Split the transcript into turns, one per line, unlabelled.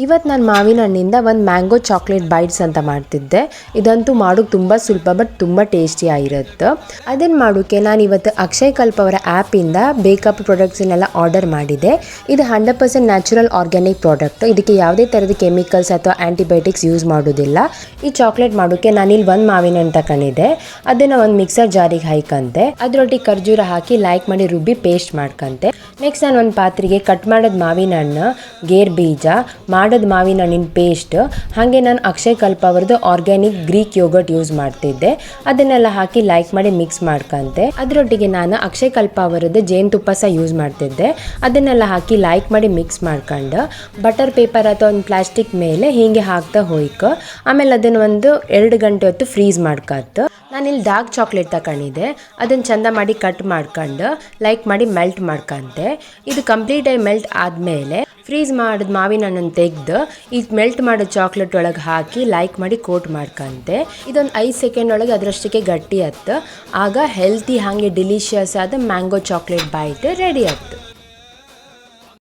ಇವತ್ತು ನಾನು ಮಾವಿನ ಹಣ್ಣಿಂದ ಒಂದು ಮ್ಯಾಂಗೋ ಚಾಕ್ಲೇಟ್ ಬೈಟ್ಸ್ ಅಂತ ಮಾಡ್ತಿದ್ದೆ. ಇದಂತೂ ಮಾಡೋಕ್ಕೆ ತುಂಬ ಸುಲಭ ಬಟ್ ತುಂಬ ಟೇಸ್ಟಿ ಆಗಿರುತ್ತೆ. ಅದನ್ನು ಮಾಡೋಕ್ಕೆ ನಾನು ಇವತ್ತು ಅಕ್ಷಯ್ ಕಲ್ಪ ಅವರ ಆ್ಯಪಿಂದ ಬೇಕಪ್ ಪ್ರಾಡಕ್ಟ್ಸನ್ನೆಲ್ಲ ಆರ್ಡರ್ ಮಾಡಿದೆ. ಇದು 100% ನ್ಯಾಚುರಲ್ ಆರ್ಗ್ಯಾನಿಕ್ ಪ್ರಾಡಕ್ಟ್. ಇದಕ್ಕೆ ಯಾವುದೇ ಥರದ ಕೆಮಿಕಲ್ಸ್ ಅಥವಾ ಆ್ಯಂಟಿಬಯೋಟಿಕ್ಸ್ ಯೂಸ್ ಮಾಡೋದಿಲ್ಲ. ಈ ಚಾಕ್ಲೇಟ್ ಮಾಡೋಕ್ಕೆ ನಾನಿಲ್ಲಿ ಒಂದು ಮಾವಿನ ಹಣ್ಣು ತಗೊಂಡಿದ್ದೆ. ಅದನ್ನು ಒಂದು ಮಿಕ್ಸರ್ ಜಾರಿಗೆ ಹಾಕಂತೆ, ಅದರೊಟ್ಟಿಗೆ ಖರ್ಜೂರ ಹಾಕಿ ಲೈಕ್ ಮಾಡಿ ರುಬ್ಬಿ ಪೇಸ್ಟ್ ಮಾಡ್ಕಂತೆ. ನೆಕ್ಸ್ಟ್ ನಾನು ಒಂದು ಪಾತ್ರೆಗೆ ಕಟ್ ಮಾಡೋದು ಮಾವಿನ ಹಣ್ಣು, ಗೇರ್ ಬೀಜ, ಮಾಡೋದು ಮಾವಿನ ಹಣ್ಣಿನ ಪೇಸ್ಟ್, ಹಾಗೆ ನಾನು ಅಕ್ಷಯ್ ಕಲ್ಪ ಅವ್ರದ್ದು ಆರ್ಗ್ಯಾನಿಕ್ ಗ್ರೀಕ್ ಯೋಗರ್ಟ್ ಯೂಸ್ ಮಾಡ್ತಿದ್ದೆ. ಅದನ್ನೆಲ್ಲ ಹಾಕಿ ಲೈಕ್ ಮಾಡಿ ಮಿಕ್ಸ್ ಮಾಡ್ಕಂತೆ. ಅದರೊಟ್ಟಿಗೆ ನಾನು ಅಕ್ಷಯ್ ಕಲ್ಪ ಅವರದ್ದು ಜೇನುತುಪ್ಪ ಸಹ ಯೂಸ್ ಮಾಡ್ತಿದ್ದೆ. ಅದನ್ನೆಲ್ಲ ಹಾಕಿ ಲೈಕ್ ಮಾಡಿ ಮಿಕ್ಸ್ ಮಾಡ್ಕೊಂಡು ಬಟರ್ ಪೇಪರ್ ಅಥವಾ ಒಂದು ಪ್ಲಾಸ್ಟಿಕ್ ಮೇಲೆ ಹೀಗೆ ಹಾಕ್ತಾ ಹೋಯ್ಕ. ಆಮೇಲೆ ಅದನ್ನು ಒಂದು 2 ಗಂಟೆ ಹೊತ್ತು ಫ್ರೀಸ್ ಮಾಡ್ಕತ್ತು. ನಾನಿಲ್ಲಿ ಡಾರ್ಕ್ ಚಾಕ್ಲೇಟ್ ತಗೊಂಡಿದ್ದೆ. ಅದನ್ನು ಚಂದ ಮಾಡಿ ಕಟ್ ಮಾಡ್ಕೊಂಡು ಲೈಕ್ ಮಾಡಿ ಮೆಲ್ಟ್ ಮಾಡ್ಕಂತೆ. ಇದು ಕಂಪ್ಲೀಟಾಗಿ ಮೆಲ್ಟ್ ಆದಮೇಲೆ ಫ್ರೀಸ್ ಮಾಡಿದ ಮಾವಿನ ಹಣ್ಣನ್ನು ತೆಗೆದು ಈ ಮೆಲ್ಟ್ ಮಾಡೋ ಚಾಕ್ಲೇಟ್ ಒಳಗೆ ಹಾಕಿ ಲೈಕ್ ಮಾಡಿ ಕೋಟ್ ಮಾಡ್ಕಂತೆ. ಇದೊಂದು 5 ಸೆಕೆಂಡ್ ಒಳಗೆ ಅದರಷ್ಟಕ್ಕೆ ಗಟ್ಟಿ ಆಯ್ತು. ಆಗ ಹೆಲ್ತಿ ಹಾಗೆ ಡಿಲಿಷಿಯಸ್ ಆದ ಮ್ಯಾಂಗೋ ಚಾಕ್ಲೇಟ್ ಬೈಟ್ ರೆಡಿ ಆಯ್ತು.